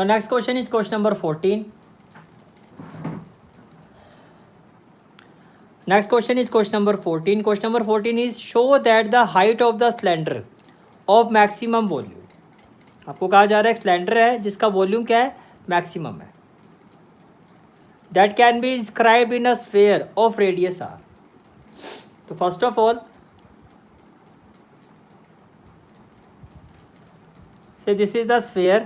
Now next question is question number 14. Next question is question number 14. Question number 14 is show that the height of the cylinder of maximum volume. आपको कहा जा रहा है cylinder है जिसका volume क्या है, मैक्सिमम है. That can be inscribed in a sphere of radius r. तो first of all say this is the sphere.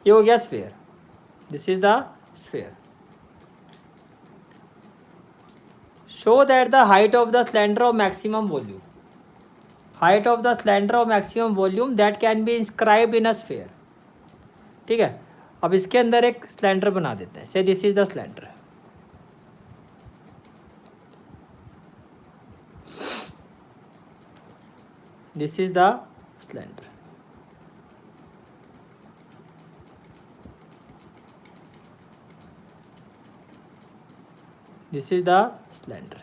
ये हो गया sphere. This is the sphere. Show that the height of the cylinder of maximum volume. Height of the cylinder of maximum volume that can be inscribed in a sphere. ठीक है. अब इसके अंदर एक cylinder बना देते हैं. से this is the cylinder. This is the cylinder. This is the cylinder.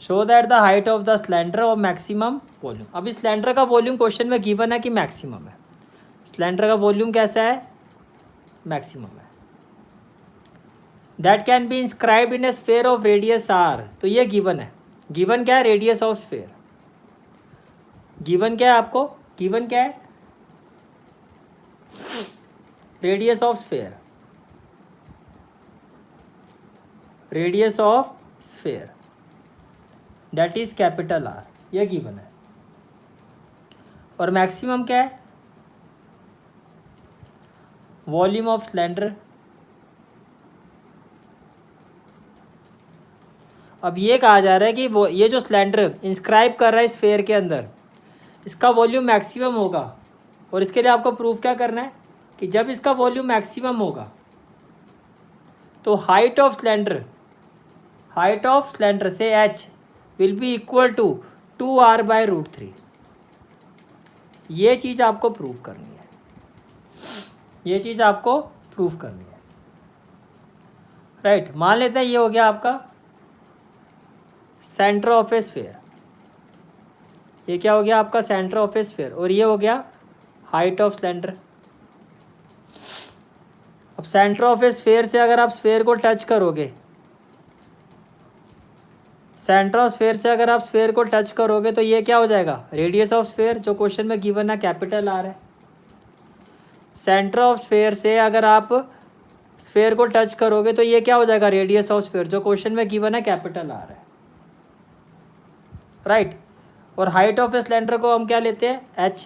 Show that the height of the cylinder of maximum volume. अब इस सिलेंडर का वॉल्यूम क्वेश्चन में गिवन है कि मैक्सिमम है. सिलेंडर का वॉल्यूम कैसा है, मैक्सिमम है. That can be inscribed in a sphere of radius R. तो ये गिवन है. गिवन क्या है, रेडियस ऑफ स्फीयर. गिवन क्या है आपको, गिवन क्या है, radius of sphere. Radius of sphere that is capital R. यह गिवन है. और मैक्सिमम क्या है, वॉल्यूम ऑफ सिलेंडर. अब ये कहा जा रहा है कि वो ये जो सिलेंडर इंस्क्राइब कर रहा है स्फीयर के अंदर, इसका वॉल्यूम मैक्सिमम होगा. और इसके लिए आपको प्रूफ क्या करना है कि जब इसका वॉल्यूम मैक्सिमम होगा तो height of cylinder, height of cylinder से h will be equal to 2r/√3. ये चीज़ आपको प्रूव करनी है. ये चीज़ आपको प्रूव करनी है. राइट. मान लेते हैं ये हो गया आपका सेंटर ऑफ ए स्फीयर. ये क्या हो गया आपका, सेंटर ऑफ ए स्फीयर. और ये हो गया हाइट ऑफ सिलेंडर. अब सेंटर ऑफ ए स्फीयर से अगर आप स्फीयर को टच करोगे, सेंटर ऑफ स्फीयर से अगर आप स्फीयर को टच करोगे तो ये क्या हो जाएगा, रेडियस ऑफ स्फीयर, जो क्वेश्चन में गिवन है कैपिटल आर है. सेंटर ऑफ स्फीयर से अगर आप स्फीयर को टच करोगे तो ये क्या हो जाएगा, रेडियस ऑफ स्फीयर, जो क्वेश्चन में गिवन है कैपिटल आर है. राइट. और हाइट ऑफ ए सिलेंडर को हम क्या लेते हैं, h.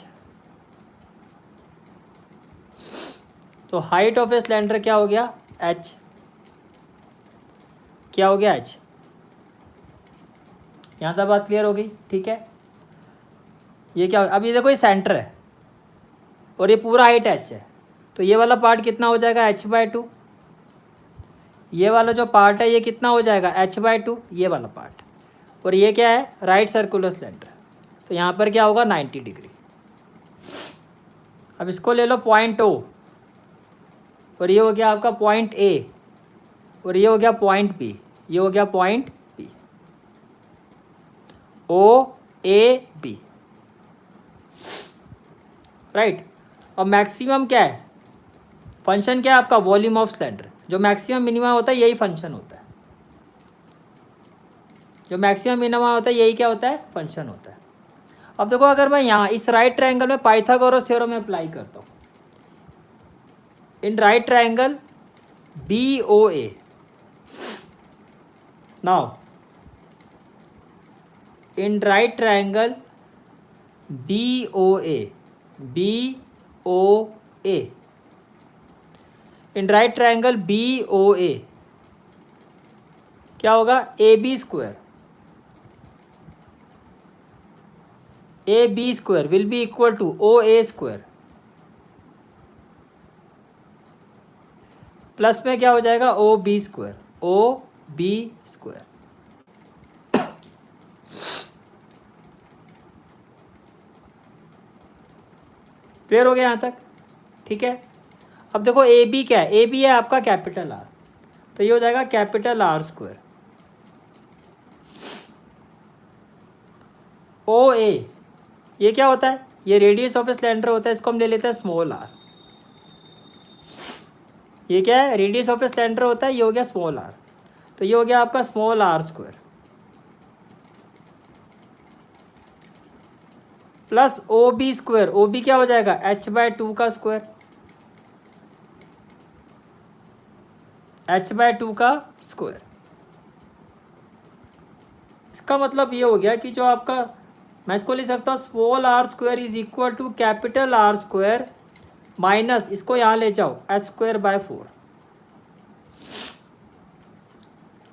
तो हाइट ऑफ ए सिलेंडर क्या हो गया, h. क्या हो गया, h. यहाँ तक बात क्लियर हो गई. ठीक है. ये क्या, अब ये देखो ये सेंटर है और ये पूरा हाइट h है. तो ये वाला पार्ट कितना हो जाएगा, h/2. ये वाला जो पार्ट है ये कितना हो जाएगा, h/2. ये वाला पार्ट. और ये क्या है, राइट सर्कुलर सिलेंडर. तो यहाँ पर क्या होगा, 90 डिग्री. अब इसको ले लो पॉइंट O. और ये हो गया आपका पॉइंट A. और ये हो गया पॉइंट B. ये हो गया पॉइंट B. OAB. राइट. अब मैक्सिमम क्या है, फंक्शन क्या है आपका, वॉल्यूम ऑफ सिलेंडर. जो मैक्सिमम मिनिमम होता है यही फंक्शन होता है. जो मैक्सिमम मिनिमम होता है यही क्या होता है, फंक्शन होता है. अब देखो अगर मैं यहाँ इस राइट ट्रायंगल में पाइथागोरस थ्योरम में अप्लाई करता हूँ. In right triangle BOA. Now in right triangle BOA. In right triangle BOA क्या होगा, AB². AB² will be equal to OA². Plus में क्या हो जाएगा, OB². क्लियर हो गया यहाँ तक. ठीक है. अब देखो AB क्या है, AB है आपका कैपिटल आर. तो ये हो जाएगा कैपिटल R². ओ ए, ये क्या होता है, ये रेडियस ऑफ ए सिलेंडर होता है, इसको हम ले लेते हैं स्मॉल आर। ये क्या है, रेडियस ऑफ ए सिलेंडर होता है, ये हो गया स्मॉल आर, तो ये हो गया आपका small R square plus O B square. O B क्या हो जाएगा, h/2 का स्क्वायर, h/2 का स्क्वायर। इसका मतलब ये हो गया कि जो आपका, मैं इसको लिख सकता हूँ small R square is equal to capital R square minus, इसको यहाँ ले जाओ, h²/4।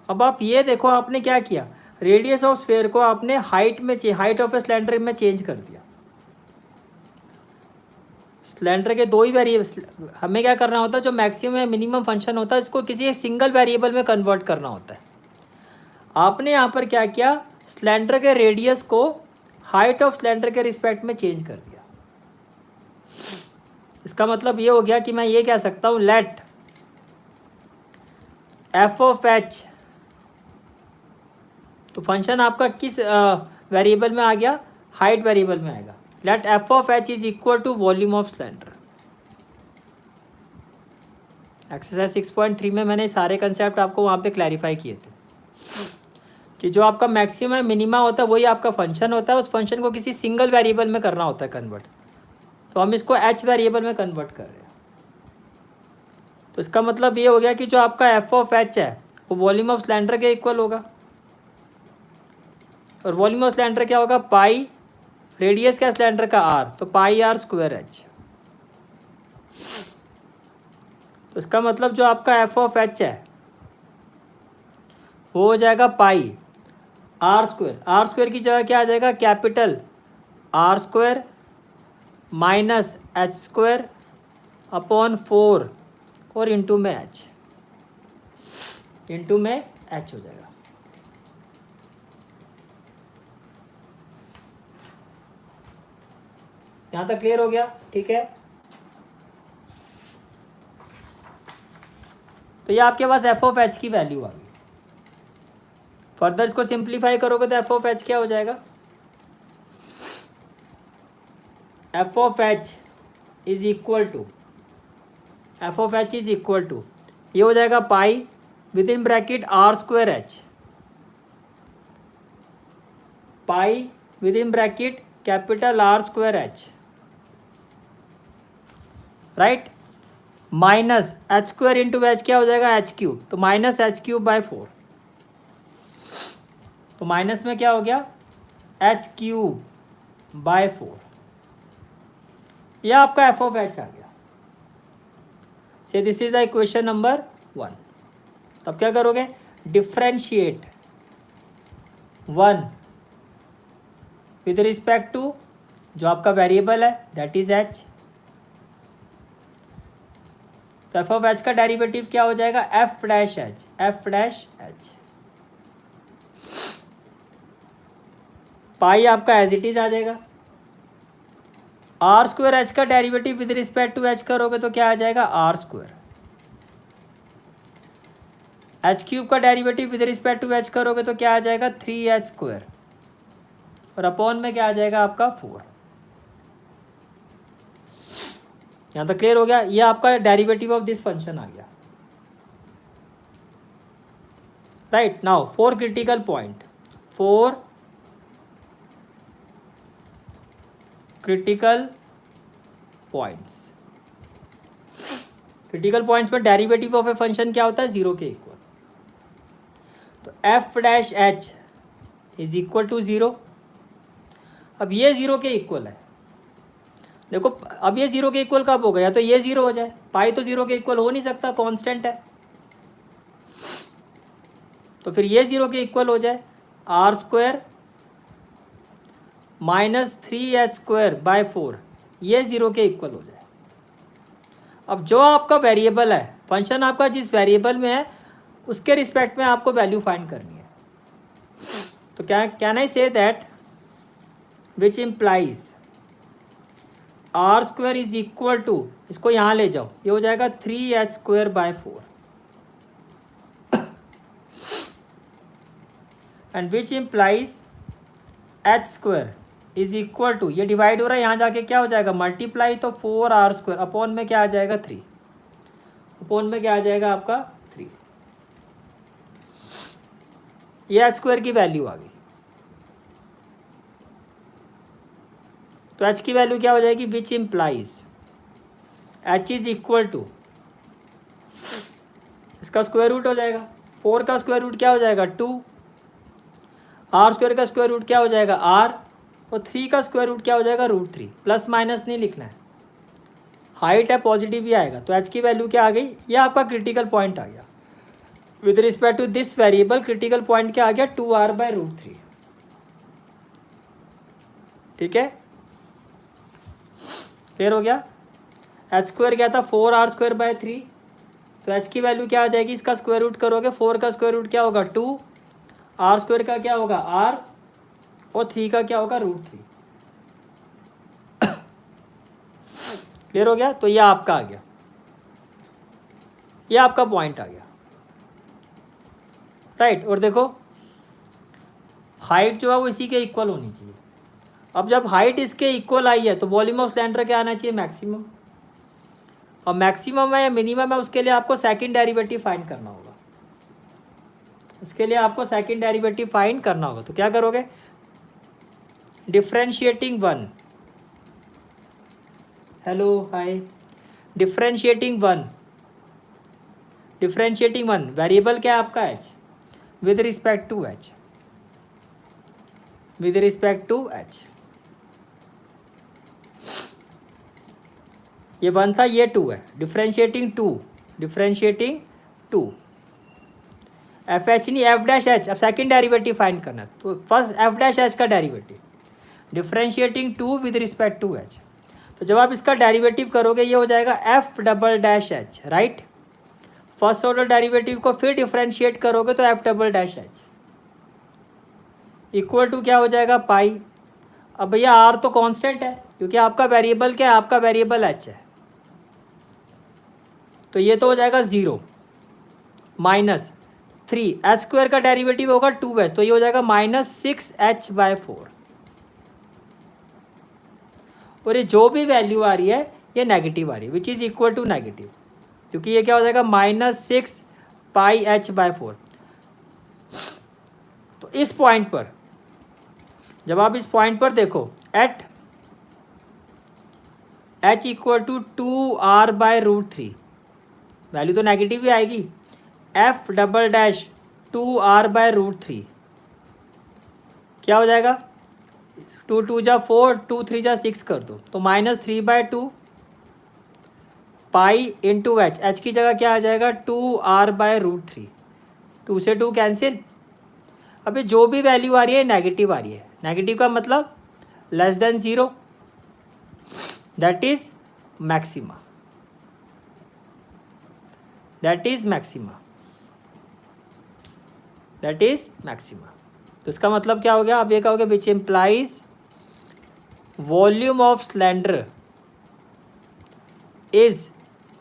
अब आप ये देखो, आपने क्या किया, रेडियस ऑफ स्फीयर को आपने हाइट में, हाइट ऑफ ए सिलेंडर में चेंज कर दिया। सिलेंडर के दो ही वेरिएबल, हमें क्या करना होता है, जो मैक्सिमम या मिनिमम फंक्शन होता है इसको किसी एक सिंगल वेरिएबल में कन्वर्ट करना होता है। आपने यहाँ पर क्या किया, सिलेंडर के रेडियस को हाइट ऑफ सिलेंडर के रिस्पेक्ट में चेंज कर दिया। इसका मतलब ये हो गया कि मैं ये कह सकता हूँ, लेट एफ ऑफ एच, तो फंक्शन आपका किस वेरिएबल में आ गया, हाइट वेरिएबल में आएगा। Let F of H is equal to volume of cylinder. Exercise 6.3 में मैंने सारे कंसेप्ट आपको वहाँ पे क्लैरिफाई किए थे कि जो आपका मैक्सिमम है मिनिमा होता है वही आपका फंक्शन होता है, उस फंक्शन को किसी सिंगल वेरिएबल में करना होता है कन्वर्ट, तो हम इसको एच वेरिएबल में कन्वर्ट कर रहे हैं। तो इसका मतलब ये हो गया कि जो आपका एफ ऑफ एच है वो वॉल्यूम ऑफ सिलेंडर के इक्वल होगा, और वॉल्यूम ऑफ सिलेंडर क्या होगा, पाई, रेडियस क्या सिलेंडर का आर, तो पाई आर स्क्वायर एच। तो इसका मतलब जो आपका एफ ऑफ एच है वो हो जाएगा पाई आर स्क्वायर, आर स्क्वायर की जगह क्या आ जाएगा, capital R square minus H square upon 4 और इंटू में एच, इंटू में एच हो जाएगा। यहाँ तक क्लियर हो गया, ठीक है। तो ये आपके पास एफ ऑफ एच की वैल्यू आ गई। फर्दर इसको सिंप्लीफाई करोगे तो एफ ऑफ एच क्या हो जाएगा, F of H is equal to, F of H is equal to, ये हो जाएगा pi within bracket R square H, pi within bracket capital R square H, right, minus H square into H क्या हो जाएगा, H cube, तो minus h³/4, तो minus में क्या हो गया, h³/4, यह आपका एफ ऑफ एच आ गया। से this is the equation number 1। तब क्या करोगे, डिफ्रेंशिएट 1 विद रिस्पेक्ट टू जो आपका वेरिएबल है दैट इज एच, तो एफ ऑफ एच का डेरिवेटिव क्या हो जाएगा, F dash H, F dash H, pi आपका एज इट इज आ जाएगा। आर स्क्वायर एच का derivative with respect to H करोगे तो क्या आ जाएगा, आर स्क्वायर, h³ का derivative with respect to H करोगे तो क्या आ जाएगा, 3h², और अपॉन में क्या आ जाएगा आपका 4। यहाँ तक क्लियर हो गया, ये आपका डेरिवेटिव ऑफ दिस फंक्शन आ गया, right. Now 4 critical point, 4 critical points. Critical points में डेरिवेटिव ऑफ ए फंक्शन क्या होता है, 0 के इक्वल, तो F dash H is equal to 0। अब ये 0 के इक्वल है, देखो अब ये 0 के इक्वल कब हो गया, तो ये 0 हो जाए, पाई तो 0 के इक्वल हो नहीं सकता, कांस्टेंट है, तो फिर ये 0 के इक्वल हो जाए, आर स्क्वायर माइनस 3h²/4, ये 0 के इक्वल हो जाए। अब जो आपका वेरिएबल है, फंक्शन आपका जिस वेरिएबल में है उसके रिस्पेक्ट में आपको वैल्यू फाइंड करनी है, तो क्या can I say that which implies R square is equal to, इसको यहाँ ले जाओ, ये हो जाएगा 3h²/4, and which implies H square is equal to, ये डिवाइड हो रहा है, यहाँ जाके क्या हो जाएगा मल्टीप्लाई, तो 4r स्क्वायर अपॉन में क्या आ जाएगा 3, अपॉन में क्या आ जाएगा आपका 3। ये एच स्क्वायर की वैल्यू आ गई। तो एच की वैल्यू क्या हो जाएगी, which implies H is equal to, इसका स्क्वायर रूट हो जाएगा, 4 का स्क्वायर रूट क्या हो जाएगा 2, आर स्क्वायर का स्क्वायर रूट क्या हो जाएगा r, और 3 का स्क्वायर रूट क्या हो जाएगा √3। प्लस माइनस नहीं लिखना है, हाइट है पॉजिटिव ही आएगा। तो एच की वैल्यू क्या आ गई, ये आपका क्रिटिकल पॉइंट आ गया। With respect to this variable critical point क्या आ गया 2r/√3। ठीक है, क्लियर हो गया। एच स्क्वायर क्या था 4r²/3, तो एच की वैल्यू क्या आ जाएगी, इसका स्क्वायर रूट करोगे 4 का स्क्वायर रूट क्या होगा 2, आर स्क्वायर का क्या होगा r, और 3 का क्या होगा √3। क्लियर हो गया। तो ये आपका आ गया, ये आपका पॉइंट आ गया, राइट। और देखो हाइट जो है वो इसी के इक्वल होनी चाहिए। अब जब हाइट इसके इक्वल आई है तो वॉल्यूम ऑफ सिलेंडर क्या आना चाहिए मैक्सिमम, और मैक्सिमम है या मिनिमम है उसके लिए आपको सेकंड डेरिवेटिव फाइंड करना होगा, उसके लिए आपको सेकंड डेरिवेटिव फाइंड करना होगा। तो क्या करोगे, differentiating 1, hello hi, differentiating 1 variable क्या है आपका h, with respect to h, with respect to h, ये 1 था ये 2 है, डिफरेंशिएटिंग 2 एफ एच नहीं एफ डैश एच। अब सेकेंड डेरिवेटिव फाइंड करना है, तो फर्स्ट एफ डैश एच का derivative, differentiating 2 with respect to H. तो जब आप इसका डेरिवेटिव करोगे ये हो जाएगा F double dash H, right. First order derivative को फिर डिफरेंशिएट करोगे तो F double dash H equal to क्या हो जाएगा पाई। अब भैया आर तो कांस्टेंट है क्योंकि आपका वेरिएबल क्या है, आपका वेरिएबल एच है, तो ये तो हो जाएगा 0 माइनस 3, एच स्क्वायर का डेरिवेटिव होगा 2h, तो ये हो जाएगा -6h/4। और ये जो भी वैल्यू आ रही है ये नेगेटिव आ रही है, which is equal to negative, क्योंकि ये क्या हो जाएगा -6πh/4। तो इस पॉइंट पर जब आप इस पॉइंट पर देखो at h equal to 2r/√3, value तो नेगेटिव ही आएगी, एफ डबल डैश 2r/√3 क्या हो जाएगा, 2 2 जा 4, 2 3 जा 6 कर दो, तो -3/2 पाई इंटू एच, एच की जगह क्या आ जाएगा 2r/√3, 2 से 2 कैंसिल। अभी जो भी वैल्यू आ रही है नेगेटिव आ रही है, नेगेटिव का मतलब less than 0, that is maxima, that is maxima, that is maxima. तो इसका मतलब क्या हो गया, आप ये कहोगे which implies volume of cylinder is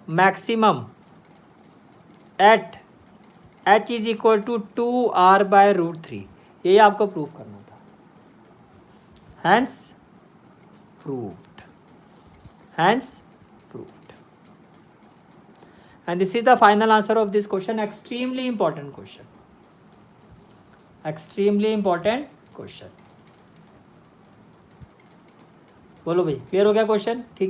maximum at h is equal to 2r/√3। यही आपको प्रूव करना था, hence proved, hence proved. And this is the final answer of this question, extremely important question, extremely important question. बोलो भाई clear हो गया question, ठीक है।